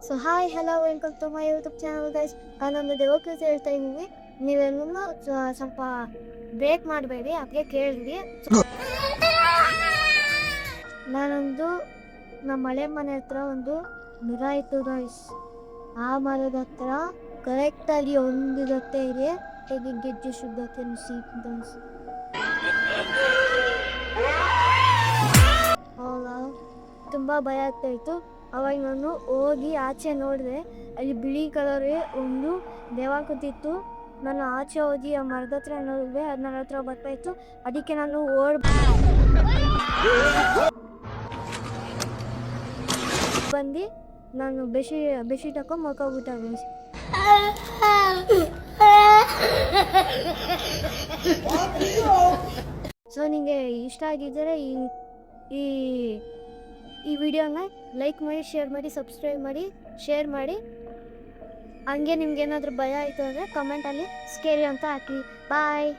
So hi hello welcome to my YouTube channel guys. ನಾನೊಂದು ದೇವಕೃತಿ ಹೇಳ್ತಾ ಇದ್ದೀವಿ. ನೀವೆಲ್ಲೂ ಸ್ವಲ್ಪ ಬ್ರೇಕ್ ಮಾಡಬೇಡಿ, ಅದಕ್ಕೆ ಕೇಳಿದ್ವಿ. ನಾನೊಂದು ನಮ್ಮ ಮಳೆ ಮನೆ ಹತ್ರ ಒಂದು ಮರ ಇತ್ತು ಗೈಸ್. ಆ ಮರದ ಹತ್ರ ಕರೆಕ್ಟಾಗಿ ಒಂದು ಜೊತೆ ಇದೆ ಹೇಗೆ ಗೆಜ್ಜೆ ಶುದ್ಧತೆ ಗೈಸ್. ಹೌದಾ, ತುಂಬ ಭಯ ಆಗ್ತಾ ಇತ್ತು. ಅವಾಗ ನಾನು ಹೋಗಿ ಆಚೆ ನೋಡಿದೆ, ಅಲ್ಲಿ ಬಿಳಿ ಕಲರ್ ಒಂದು ದೇವ ಕೂತಿತ್ತು. ನಾನು ಆಚೆ ಹೋಗಿ ಆ ಮರದ ಹತ್ರ ನೋಡಿದೆ, ಅದು ನನ್ನ ಹತ್ರ ಬರ್ತಾ ಇತ್ತು. ಅದಕ್ಕೆ ನಾನು ಬಂದು ನಾನು ಬೆಡ್ಶೀಟ್ ಹಾಕೊಂಡು ಮಲ್ಕೊಬಿಟ್ಟೆ. ಸೊ ನಿಮಗೆ ಇಷ್ಟ ಆಗಿದ್ದರೆ ಈ ಈ ವಿಡಿಯೋನ ಲೈಕ್ ಮಾಡಿ, ಶೇರ್ ಮಾಡಿ, ಸಬ್ಸ್ಕ್ರೈಬ್ ಮಾಡಿ, ಶೇರ್ ಮಾಡಿ. ಹಂಗೆ ನಿಮ್ಗೆ ಏನಾದರೂ ಭಯ ಆಯಿತು ಅಂದರೆ ಕಮೆಂಟಲ್ಲಿ ಸ್ಕೇರಿ ಅಂತ ಹಾಕಿ. ಬಾಯ್.